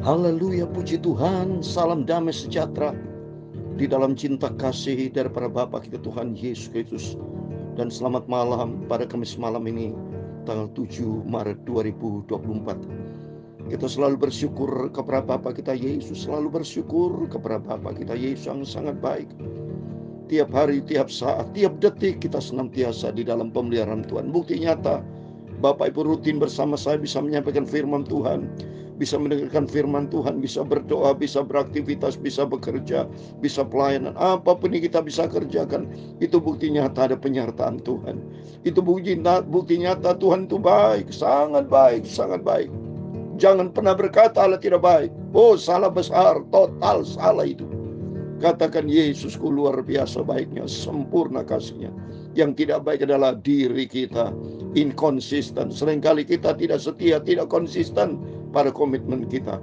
Haleluya, puji Tuhan. Salam damai sejahtera di dalam cinta kasih daripada Bapa kita Tuhan Yesus Kristus. Dan selamat malam pada Kamis malam ini, tanggal 7 Maret 2024. Kita selalu bersyukur kepada Bapa kita Yesus, selalu bersyukur kepada Bapa kita Yesus yang sangat baik. Tiap hari, tiap saat, tiap detik kita senantiasa di dalam pemeliharaan Tuhan. Bukti nyata, Bapak Ibu rutin bersama saya bisa menyampaikan firman Tuhan, bisa mendengarkan firman Tuhan, bisa berdoa, bisa beraktivitas, bisa bekerja, bisa pelayanan. Apapun yang kita bisa kerjakan, itu bukti nyata ada penyertaan Tuhan. Itu bukti nyata Tuhan itu baik, sangat baik, sangat baik. Jangan pernah berkata Allah tidak baik. Oh, salah besar, total salah itu. Katakan Yesusku luar biasa baiknya, sempurna kasihnya. Yang tidak baik adalah diri kita, inkonsisten. Seringkali kita tidak setia, tidak konsisten pada komitmen kita.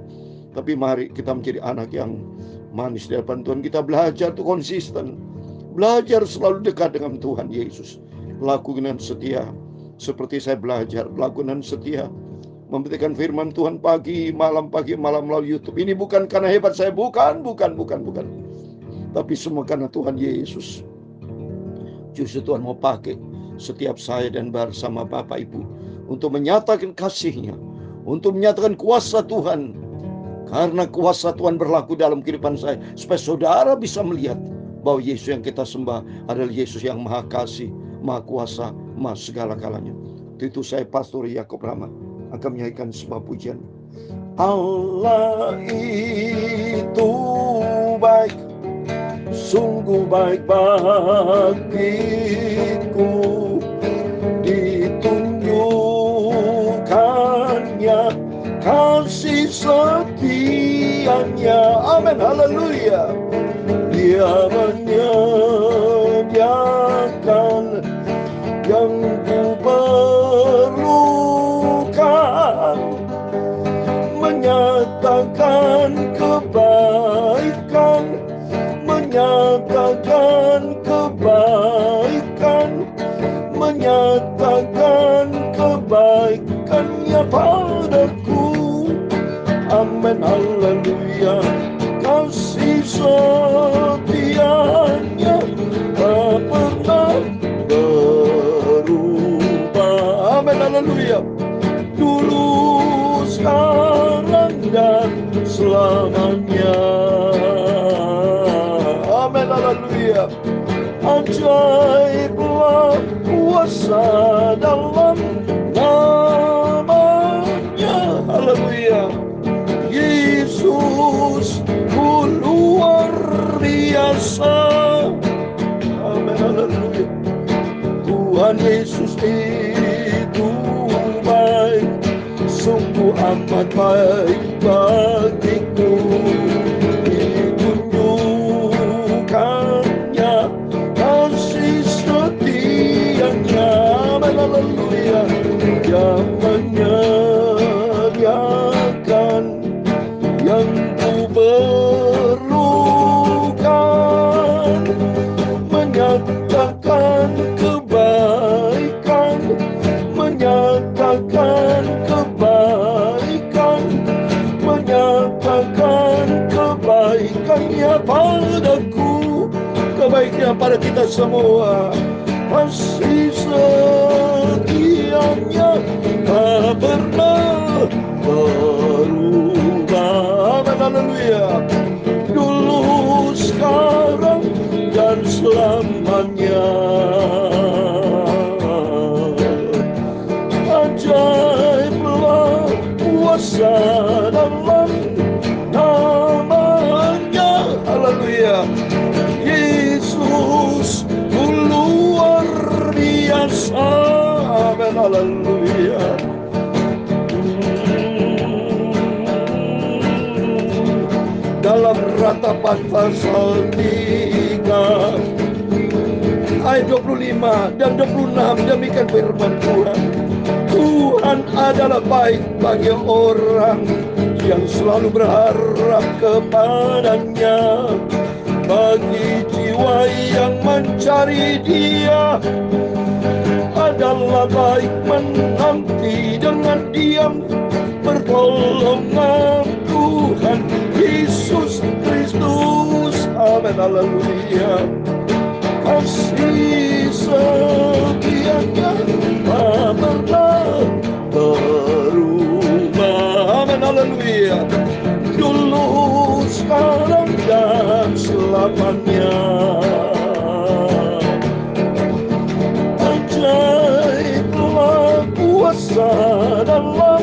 Tapi mari kita menjadi anak yang manis di hadapan Tuhan. Kita belajar untuk konsisten, belajar selalu dekat dengan Tuhan Yesus. Lakukan dengan setia, seperti saya belajar, lakukan dengan setia. Memberikan firman Tuhan pagi malam melalui YouTube. Ini bukan karena hebat saya, bukan. Tapi semua karena Tuhan Yesus. Justru Tuhan mau pakai setiap saya dan bersama Bapak Ibu untuk menyatakan kasih-Nya, untuk menyatakan kuasa Tuhan. Karena kuasa Tuhan berlaku dalam kehidupan saya, supaya saudara bisa melihat bahwa Yesus yang kita sembah adalah Yesus yang maha kasih, maha kuasa, maha segala-galanya. Itu saya Pastor Yakob Rahmat akan menyanyikan sebuah pujian. Allah itu baik, sungguh baik bagiku, ditunjukkannya kasih setianya. Amin, haleluya. Dia menyediakan yang ku perlukan, menyatakan kebaikan, menyatakan kebaikan, menyatakan kebaikannya padaku. Amin, haleluya. Kasih setianya tak pernah berubah. Amin, haleluya. Dulu, sekarang, dan selamanya. Amin, haleluya. Ajaiblah kuasa dalam namanya. Haleluya. Yesus luar biasa. Amin, haleluya. Tuhan Yesus itu baik, sungguh amat baik bagiku. Ditunjukkannya kasih setianya. Amin, haleluya. Yang menyediakan yang ku perlukan, menyatakan kebaikan, menyatakan kebaikan, menyatakan kebaikannya padaku, kebaikannya pada kita semua. Kasih setianya tak pernah berubah. Amin, haleluya. Dulu, sekarang, dan selamanya. Ajaiblah kuasa dalam namanya. Haleluya. Yesus luar biasa. Amin, haleluya. Dalam Ratapan pasal 3 ayat 25 dan 26 demikian firman Tuhan. Tuhan adalah baik bagi orang yang selalu berharap kepadanya, bagi jiwa yang mencari Dia. Adalah baik menanti dengan diam pertolongan Tuhan. Amin, haleluya. Kasih setianya tak pernah berubah. Amin, haleluya. Dulu, sekarang, dan selamanya. Ajaiblah kuasa dalam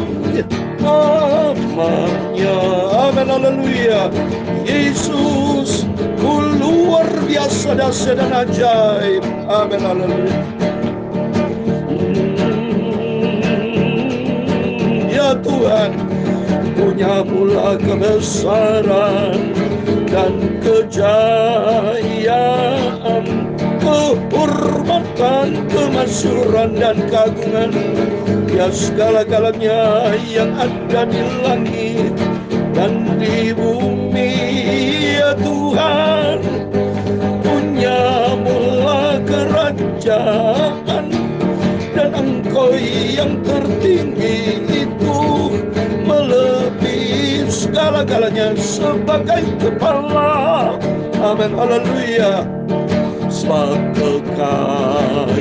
namanya. Amin, haleluya. Yesus, luar biasa, dahsyat dan ajaib. Amin, haleluya. Ya Tuhan, punya mula kebesaran dan kejayaan, kehormatan, kemasyhuran dan keagungan. Ya segala-galanya yang ada di langit dan di bumi. Ya Tuhan, punya mula kerajaan, dan Engkau yang tertinggi itu melebihi segala-galanya sebagai kepala. Amin, haleluya. Sebab kekayaan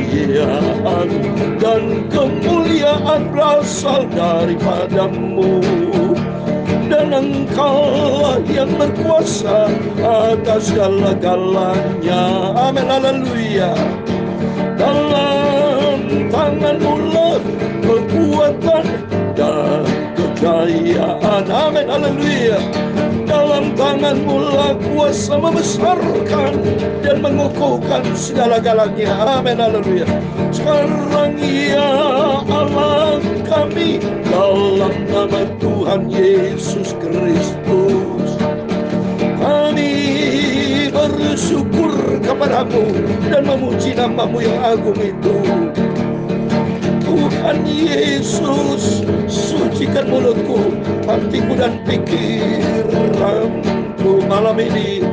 dan kemuliaan berasal daripadamu, dan Engkau yang berkuasa atas segala-galanya. Amin, haleluya. Dalam tangan-Mu lah kekuatan dan kejayaan. Amin, haleluya. Dalam tangan-Mu lah kuasa membesarkan dan mengukuhkan segala-galanya. Amin, haleluya. Sekarang ya Allah kami, dalam nama Tuhan Yesus Kristus, kami bersyukur kepadamu dan memuji nama-Mu yang agung itu. Tuhan Yesus, sucikan mulutku, hatiku dan pikiranku malam ini.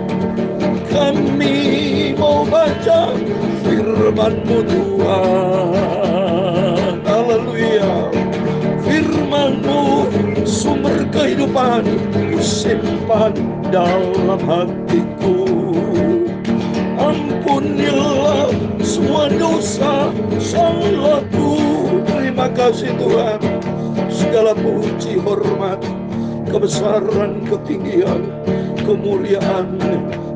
Kami mau baca firman-Mu Tuhan. Haleluya. Firman-Mu sumber kehidupan, simpan dalam hatiku. Ampunilah semua dosa salahku. Terima kasih Tuhan. Segala puji, hormat, kebesaran, ketinggian, kemuliaan,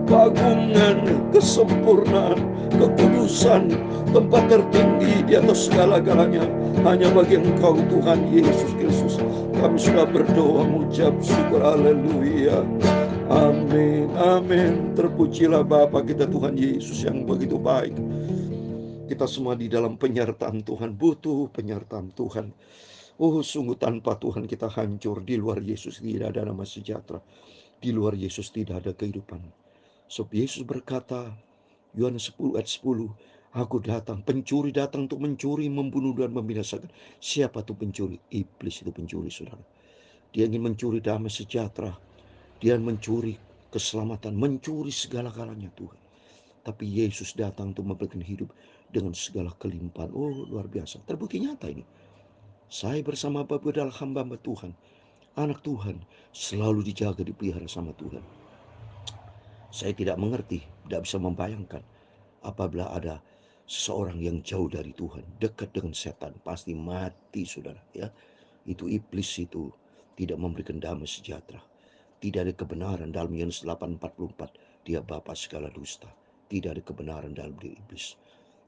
keagungan, kesempurnaan, kekudusan, tempat tertinggi di atas segala-galanya hanya bagi Engkau Tuhan Yesus Kristus. Kami sudah berdoa mengucap syukur. Haleluya. Amin, amin. Terpujilah Bapa kita Tuhan Yesus yang begitu baik. Kita semua di dalam penyertaan Tuhan, butuh penyertaan Tuhan. Oh, sungguh tanpa Tuhan kita hancur. Di luar Yesus tidak ada nama sejahtera. Di luar Yesus tidak ada kehidupan. Sebab Yesus berkata, Yohanes 10 ayat 10, Aku datang, pencuri datang untuk mencuri, membunuh dan membinasakan. Siapa tuh pencuri? Iblis itu pencuri, saudara. Dia ingin mencuri damai sejahtera. Dia mencuri keselamatan, mencuri segala-galanya Tuhan. Tapi Yesus datang untuk memberikan hidup dengan segala kelimpahan. Oh, luar biasa. Terbukti nyata ini. Saya bersama Bapak adalah hamba Tuhan. Anak Tuhan selalu dijaga, dipelihara sama Tuhan. Saya tidak mengerti, tidak bisa membayangkan apabila ada seseorang yang jauh dari Tuhan, dekat dengan setan, pasti mati, saudara. Ya, itu iblis itu tidak memberikan damai sejahtera. Tidak ada kebenaran dalam Yohanes 8:44. Dia bapa segala dusta. Tidak ada kebenaran dalam diri iblis.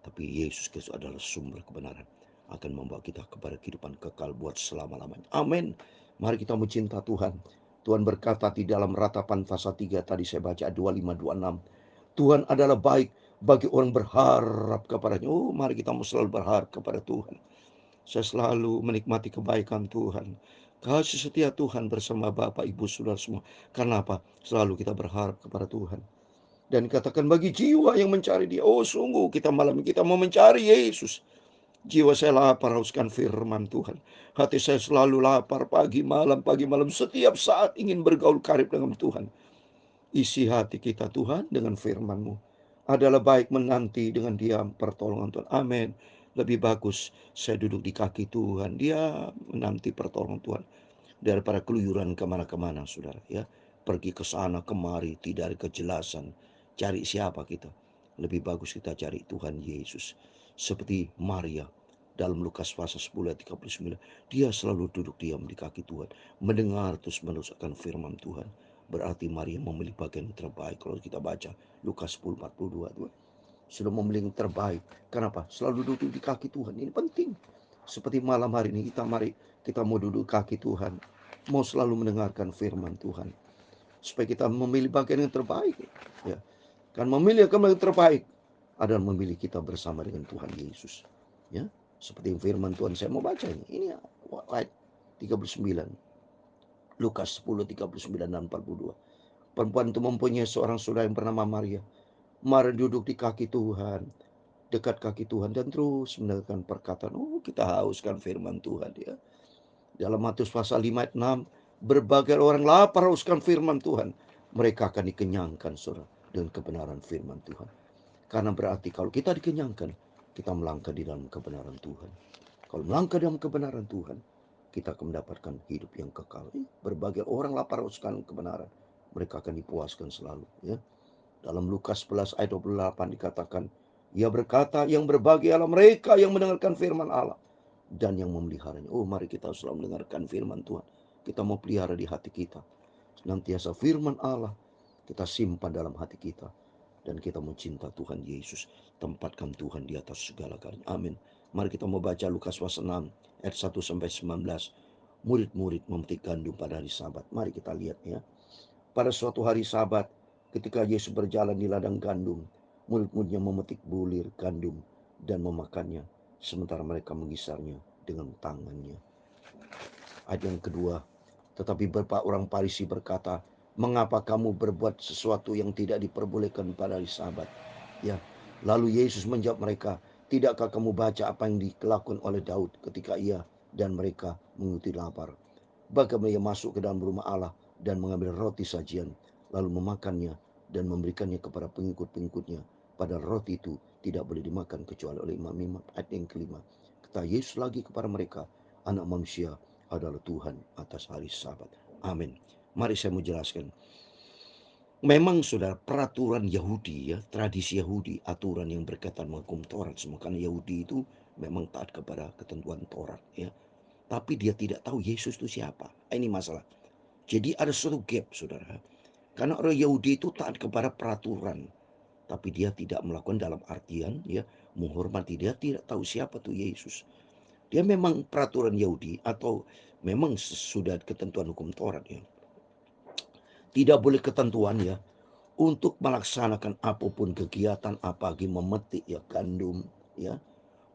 Tapi Yesus Kristus adalah sumber kebenaran, akan membawa kita kepada kehidupan kekal buat selama-lamanya. Amin. Mari kita mencinta Tuhan. Tuhan berkata di dalam Ratapan pasal 3 tadi saya baca 25-26. Tuhan adalah baik bagi orang berharap kepadanya. Oh, mari kita mau selalu berharap kepada Tuhan. Saya selalu menikmati kebaikan Tuhan. Kasih setia Tuhan bersama Bapak, Ibu, Saudara semua. Karena apa? Selalu kita berharap kepada Tuhan. Dan katakan bagi jiwa yang mencari Dia, oh sungguh kita malam ini kita mau mencari Yesus. Jiwa saya lapar hauskan firman Tuhan. Hati saya selalu lapar pagi malam, setiap saat ingin bergaul karib dengan Tuhan. Isi hati kita Tuhan dengan firman-Mu. Adalah baik menanti dengan diam pertolongan Tuhan. Amin. Lebih bagus saya duduk di kaki Tuhan. Dia menanti pertolongan Tuhan. Daripada keluyuran kemana-kemana, saudara. Ya, pergi ke sana kemari, tidak ada kejelasan. cari siapa kita? Lebih bagus kita cari Tuhan Yesus. Seperti Maria dalam Lukas pasal 10 ayat 39. Dia selalu duduk diam di kaki Tuhan, mendengar terus menerus akan firman Tuhan. Berarti Maria memilih bagian terbaik. Kalau kita baca Lukas 10:42, Tuhan sudah memilih yang terbaik. Kenapa? Selalu duduk di kaki Tuhan. Ini penting. Seperti malam hari ini mari kita mau duduk kaki Tuhan, mau selalu mendengarkan firman Tuhan, supaya kita memilih bagian yang terbaik. Ya, kan memilih yang terbaik adalah memilih kita bersama dengan Tuhan Yesus. Ya, seperti firman Tuhan, saya mau baca ini. Ini ayat 39. Lukas 10:39 dan 42. Perempuan itu mempunyai seorang saudara yang bernama Maria. Maria duduk di kaki Tuhan, dekat kaki Tuhan, dan terus mendengarkan perkataan. Oh, kita hauskan firman Tuhan ya. Dalam Matius pasal 5 ayat 6, berbagai orang lapar hauskan firman Tuhan. Mereka akan dikenyangkan, saudara, dengan kebenaran firman Tuhan. Karena berarti kalau kita dikenyangkan, kita melangkah di dalam kebenaran Tuhan. Kalau melangkah dalam kebenaran Tuhan, kita akan mendapatkan hidup yang kekal. Berbagai orang lapar hauskan kebenaran, mereka akan dipuaskan selalu. Ya. Dalam Lukas 11 ayat 28 dikatakan, ia berkata, yang berbahagialah mereka yang mendengarkan firman Allah dan yang memeliharanya. Oh, mari kita selalu mendengarkan firman Tuhan. Kita mau pelihara di hati kita. Senantiasa firman Allah kita simpan dalam hati kita. Dan kita mencinta Tuhan Yesus. Tempatkan Tuhan di atas segala galanya. Amin. Mari kita mau baca Lukas pasal 6 ayat 1-19. Murid-murid memetik gandum pada hari Sabat. Mari kita lihat ya. Pada suatu hari Sabat, ketika Yesus berjalan di ladang gandum, murid-muridnya memetik bulir gandum dan memakannya, sementara mereka mengisarnya dengan tangannya. Ayat yang kedua, tetapi beberapa orang Farisi berkata, mengapa kamu berbuat sesuatu yang tidak diperbolehkan pada hari Sabat? Ya, lalu Yesus menjawab mereka, tidakkah kamu baca apa yang dilakukan oleh Daud ketika ia dan mereka mengikuti lapar? Bagaimana ia masuk ke dalam rumah Allah dan mengambil roti sajian, lalu memakannya dan memberikannya kepada pengikut-pengikutnya. Padahal roti itu tidak boleh dimakan kecuali oleh imam-imam. Ayat yang kelima, kata Yesus lagi kepada mereka, anak manusia adalah Tuhan atas hari Sabat. Amin. Mari saya mau jelaskan. Memang saudara, peraturan Yahudi ya, tradisi Yahudi, aturan yang berkaitan menghukum Taurat semua. Karena Yahudi itu memang taat kepada ketentuan Taurat ya. Tapi dia tidak tahu Yesus itu siapa. Ini masalah. Jadi ada suatu gap saudara. Karena orang Yahudi itu taat kepada peraturan. Tapi dia tidak melakukan dalam artian ya menghormati. Dia tidak tahu siapa tuh Yesus. Dia memang peraturan Yahudi atau memang sudah ketentuan hukum Taurat ya. Tidak boleh ketentuan ya untuk melaksanakan apapun kegiatan apalagi memetik ya gandum ya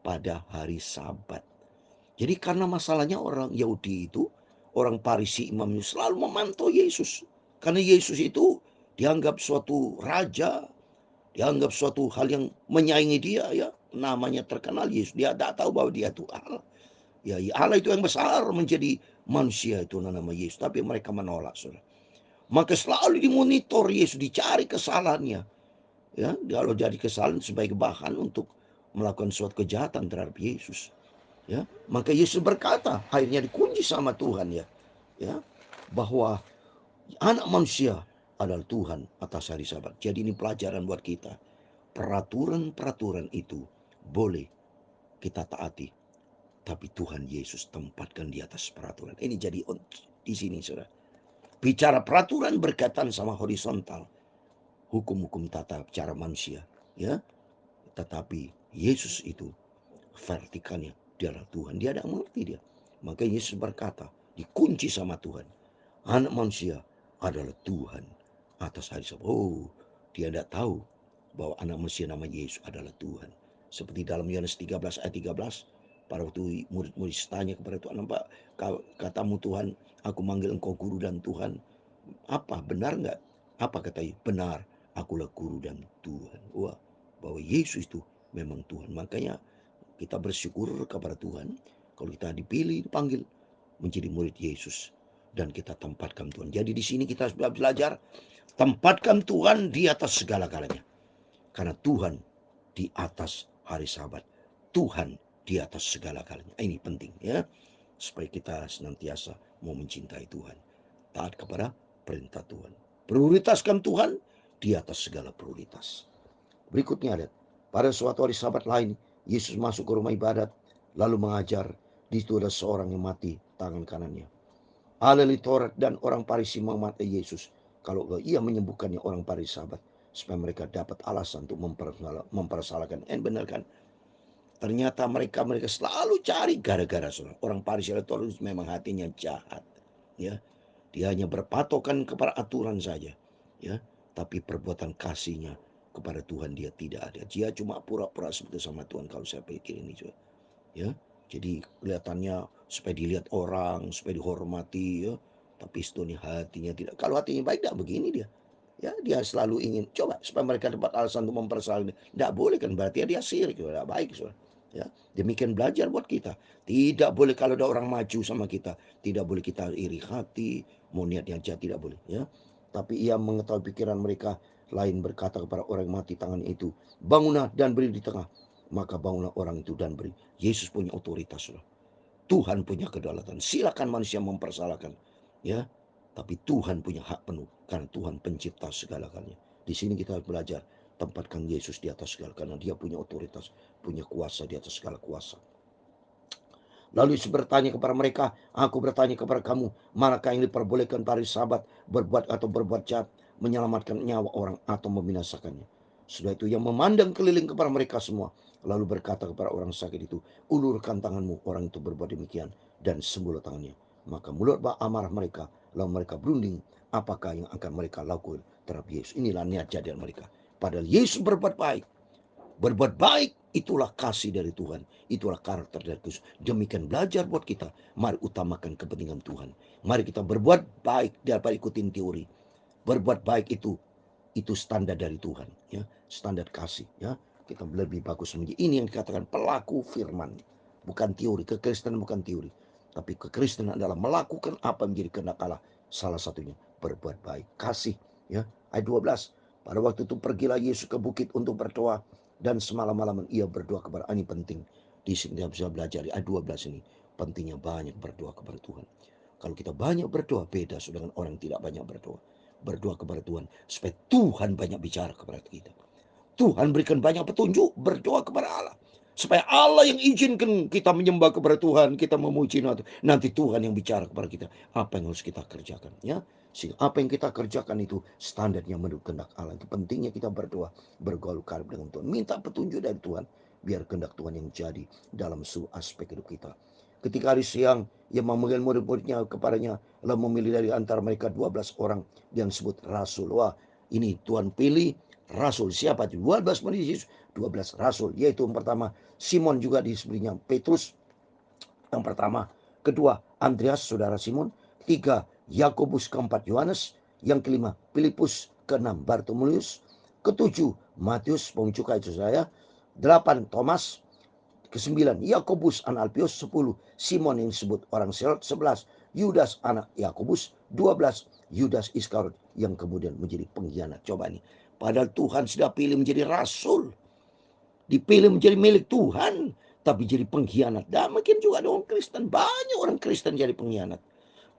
pada hari Sabat. Jadi karena masalahnya orang Yahudi itu, orang Farisi imam selalu memantau Yesus. Karena Yesus itu dianggap suatu raja, dianggap suatu hal yang menyaingi dia ya. Namanya terkenal Yesus. Dia tidak tahu bahwa dia itu Allah. Ya, Allah itu yang besar menjadi manusia itu nama Yesus. Tapi mereka menolak, saudara. Maka selalu dimonitor Yesus, dicari kesalahannya. Ya, kalau jadi kesalahan sebagai bahan untuk melakukan suatu kejahatan terhadap Yesus. Ya, maka Yesus berkata, akhirnya dikunci sama Tuhan ya. Ya, bahwa anak manusia adalah Tuhan atas hari Sabat. Jadi ini pelajaran buat kita. Peraturan-peraturan itu boleh kita taati, tapi Tuhan Yesus tempatkan di atas peraturan. Ini jadi di sini saudara. Bicara peraturan berkaitan sama horizontal, hukum-hukum tata cara manusia, ya. Tetapi Yesus itu vertikalnya dia adalah Tuhan. Dia tidak mengerti dia. Maka Yesus berkata, dikunci sama Tuhan. Anak manusia adalah Tuhan atas hari Sabat. Oh, dia tidak tahu bahwa anak manusia nama Yesus adalah Tuhan. Seperti dalam Yohanes 13 ayat 13, pada waktu murid-murid tanya kepada Tuhan, Pak, katamu Tuhan, aku manggil engkau guru dan Tuhan. Apa, benar enggak? Apa kata Yesus? Benar, akulah guru dan Tuhan. Wah, bahwa Yesus itu memang Tuhan. Makanya kita bersyukur kepada Tuhan kalau kita dipilih, dipanggil menjadi murid Yesus dan kita tempatkan Tuhan. Jadi di sini kita sudah belajar tempatkan Tuhan di atas segala galanya. Karena Tuhan di atas hari Sabat. Tuhan di atas segala galanya. Ini penting ya. Supaya kita senantiasa mau mencintai Tuhan. Taat kepada perintah Tuhan. Prioritaskan Tuhan di atas segala prioritas. Berikutnya lihat, pada suatu hari Sabat lain, Yesus masuk ke rumah ibadat, lalu mengajar. Di situ ada seorang yang mati tangan kanannya. Ahli Taurat dan orang Farisi memata Yesus kalau ia menyembuhkannya orang Farisi Sabat, supaya mereka dapat alasan untuk mempersalahkan. Benar kan? Ternyata mereka selalu cari gara-gara. Orang Farisi dan Taurat memang hatinya jahat. Ya, dia hanya berpatokan kepada aturan saja. Ya, tapi perbuatan kasihnya kepada Tuhan dia tidak ada. Dia cuma pura-pura seperti sama Tuhan kalau saya pikir ini juga. Ya, jadi kelihatannya supaya dilihat orang, supaya dihormati, ya. Tapi sebetulnya hatinya tidak. Kalau hatinya baik, tidak begini dia. Ya, dia selalu ingin coba supaya mereka dapat alasan untuk mempersalahkan. Tidak boleh kan, berarti dia sirik, tidak baik, saudara. Ya, demikian belajar buat kita. Tidak boleh kalau ada orang maju sama kita, tidak boleh kita iri hati, mau niatnya jahat, tidak boleh. Ya, tapi ia mengetahui pikiran mereka, lain berkata kepada orang mati tangan itu, bangunlah dan berdiri di tengah. Maka bangunlah orang itu dan beri. Yesus punya otoritas, saudara. Tuhan punya kedaulatan. Silakan manusia mempersalahkan, ya. Tapi Tuhan punya hak penuh karena Tuhan pencipta segala-galanya. Di sini kita harus belajar tempatkan Yesus di atas segala, karena dia punya otoritas, punya kuasa di atas segala kuasa. Lalu Yesus bertanya kepada mereka, aku bertanya kepada kamu, manakah yang diperbolehkan pada Sabat, berbuat atau berbuat jahat, menyelamatkan nyawa orang atau membinasakannya? Sudah itu yang memandang keliling kepada mereka semua, lalu berkata kepada orang sakit itu, ulurkan tanganmu. Orang itu berbuat demikian dan sembuhlah tangannya. Maka mulut amarah mereka, lalu mereka berunding apakah yang akan mereka lakukan terhadap Yesus. Inilah niat jadian mereka. Padahal Yesus berbuat baik. Berbuat baik itulah kasih dari Tuhan. Itulah karakter dari Kristus. Demikian belajar buat kita. Mari utamakan kepentingan Tuhan. Mari kita berbuat baik daripada ikutin teori. Berbuat baik itu standar dari Tuhan. Ya, standar kasih. Ya, kita lebih bagus menjadi ini yang dikatakan pelaku firman. Bukan teori. Kekristenan bukan teori. Tapi kekristenan adalah melakukan apa yang menjadi kehendak Allah. Salah satunya berbuat baik. Kasih. Ya, ayat 12. Pada waktu itu pergilah Yesus ke bukit untuk berdoa. Dan semalam-malaman ia berdoa kepada Allah. Ini penting. Di sini kita bisa belajar di ayat 12 ini. Pentingnya banyak berdoa kepada Tuhan. Kalau kita banyak berdoa, beda dengan orang yang tidak banyak berdoa. Berdoa kepada Tuhan supaya Tuhan banyak bicara kepada kita. Tuhan berikan banyak petunjuk, berdoa kepada Allah. Supaya Allah yang izinkan kita menyembah kepada Tuhan, kita memuji nanti Tuhan yang bicara kepada kita apa yang harus kita kerjakan, ya. Sehingga apa yang kita kerjakan itu standarnya menurut kehendak Allah. Itu pentingnya kita berdoa, bergaul karib dengan Tuhan, minta petunjuk dari Tuhan, biar kehendak Tuhan yang jadi dalam seluruh aspek hidup kita. Ketika hari siang, ia memanggil murid-muridnya kepadanya, lalu memilih dari antara mereka 12 orang yang disebut rasul. Wah, ini Tuhan pilih rasul. Siapa itu? 12 murid Yesus, 12 rasul. Yaitu yang pertama, Simon juga disebutnya Petrus. Yang pertama. Kedua, Andreas, saudara Simon. Tiga, Yakobus. Keempat, Yohanes. Yang kelima, Filipus. Keenam, Bartolomeus. Ketujuh, Matius, pengunjuk itu saya. 8, Thomas. Kesembilan, Yakobus anak Alpius. 10, Simon yang disebut orang Selot. 11, Yudas anak Yakobus. 12, Yudas Iskariot yang kemudian menjadi pengkhianat. Coba nih, padahal Tuhan sudah pilih menjadi rasul, dipilih menjadi milik Tuhan, tapi jadi pengkhianat. Dan mungkin juga ada orang Kristen, banyak orang Kristen jadi pengkhianat.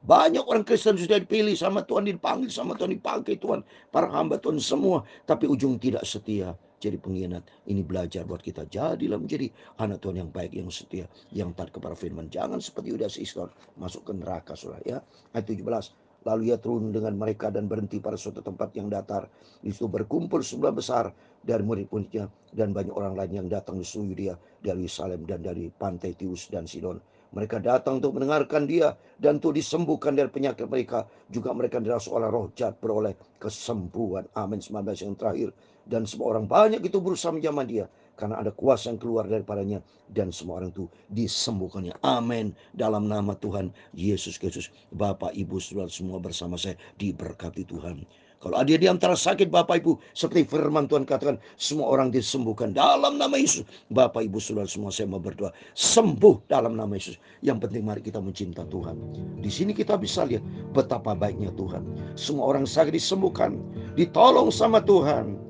Banyak orang Kristen sudah dipilih sama Tuhan, dipanggil sama Tuhan, dipakai Tuhan, para hamba Tuhan semua, tapi ujung tidak setia, jadi pengkhianat. Ini belajar buat kita, jadilah menjadi anak Tuhan yang baik, yang setia, yang taat kepada firman. Jangan seperti Yudas Iskariot masuk ke neraka, saudara, ya. Ayat 17. Lalu ia turun dengan mereka dan berhenti pada suatu tempat yang datar. Di situ berkumpul sebelah besar dari murid-muridnya dan banyak orang lain yang datang di seluruh Yudea, dari Yerusalem dan dari pantai Tirus dan Sidon. Mereka datang untuk mendengarkan dia dan untuk disembuhkan dari penyakit mereka. Juga mereka dirasuki oleh roh jahat, beroleh kesembuhan. Amin. 19 yang terakhir. Dan semua orang banyak itu berusaha menjamah dia, karena ada kuasa yang keluar daripadanya, dan semua orang itu disembuhkannya. Amin. Dalam nama Tuhan Yesus Kristus. Bapak, Ibu, saudara semua bersama saya diberkati Tuhan. Kalau ada di antara sakit, Bapak Ibu, seperti firman Tuhan katakan, semua orang disembuhkan dalam nama Yesus. Bapak Ibu saudara semua, saya mau berdoa, sembuh dalam nama Yesus. Yang penting mari kita mencinta Tuhan. Di sini kita bisa lihat betapa baiknya Tuhan. Semua orang sakit disembuhkan, ditolong sama Tuhan.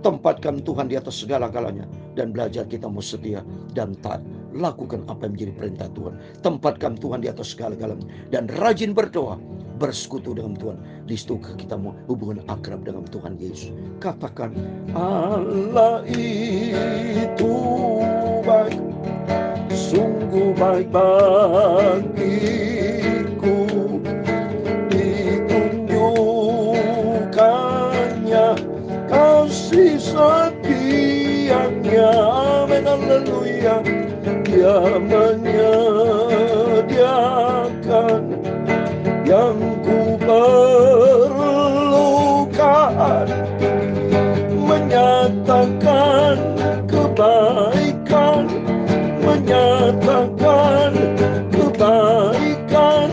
Tempatkan Tuhan di atas segala-galanya, dan belajar kita mau setia dan taat. Lakukan apa yang menjadi perintah Tuhan. Tempatkan Tuhan di atas segala-galanya dan rajin berdoa. bersekutu dengan Tuhan. Di situ kita mau hubungan akrab dengan Tuhan Yesus. Katakan, Allah itu baik, sungguh baik bagiku. Ditunjukkannya kasih setianya. Amin, haleluya. Dia menyediakan yang ku perlukan, menyatakan kebaikan, menyatakan kebaikan,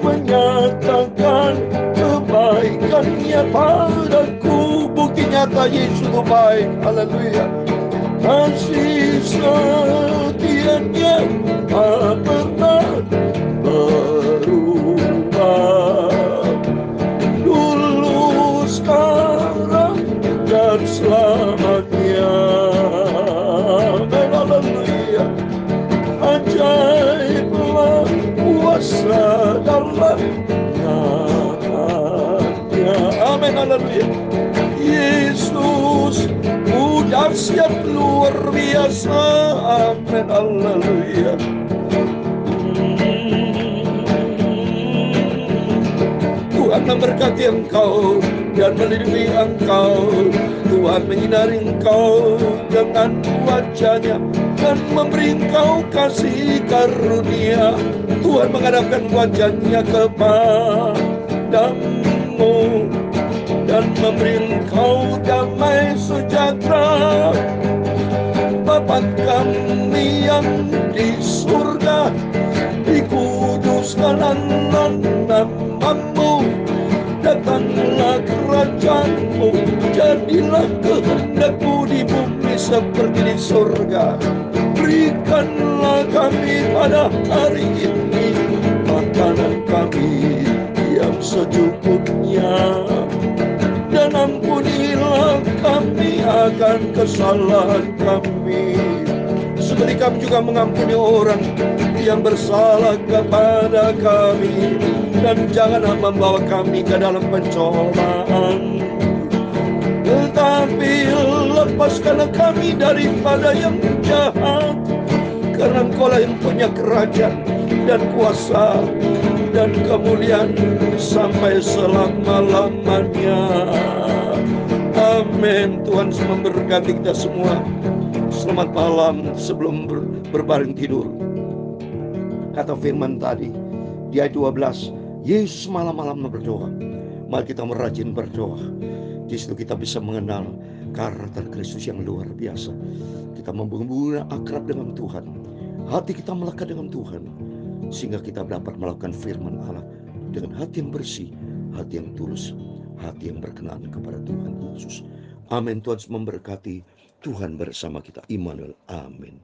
menyatakan kebaikannya padaku. Bukti nyata Yesus itu baik. Haleluya. Kasih setianya tak pernah berubah, dulu, sekarang, dan selamanya. Haleluya. Ajaiblah kuasa dalam namanya. Amin, haleluya. Yesus dahsyat luar biasa. Amin, haleluya. Tuhan memberkati engkau dan melindungi engkau. Tuhan menyinari engkau dengan wajah-Nya dan memberi engkau kasih karunia. Tuhan menghadapkan wajah-Nya kepadamu dan memberi engkau damai sejahtera. Bapa kami yang di surga, dikuduskan namamu, datanglah kerajaan-Mu, jadilah kehendak-Mu di bumi seperti di surga. Berikanlah kami pada hari ini makanan kami yang secukupnya, dan ampunilah kami akan kesalahan kami, seperti kami juga mengampuni orang yang bersalah kepada kami. Dan janganlah membawa kami ke dalam pencobaan, tetapi lepaskanlah kami daripada yang jahat. Karena Engkau-lah yang punya kerajaan dan kuasa dan kemuliaan sampai selama-lamanya. Amin. Tuhan memberkati kita semua. Selamat malam sebelum berbaring tidur. Kata firman tadi di ayat 12, Yesus malam-malam berdoa. Mari kita merajin berdoa. Di situ kita bisa mengenal karakter Kristus yang luar biasa. Kita membangun akrab dengan Tuhan. Hati kita melekat dengan Tuhan, sehingga kita dapat melakukan firman Allah dengan hati yang bersih, hati yang tulus, hati yang berkenan kepada Tuhan Yesus. Amin. Tuhan memberkati. Tuhan bersama kita. Immanuel. Amin.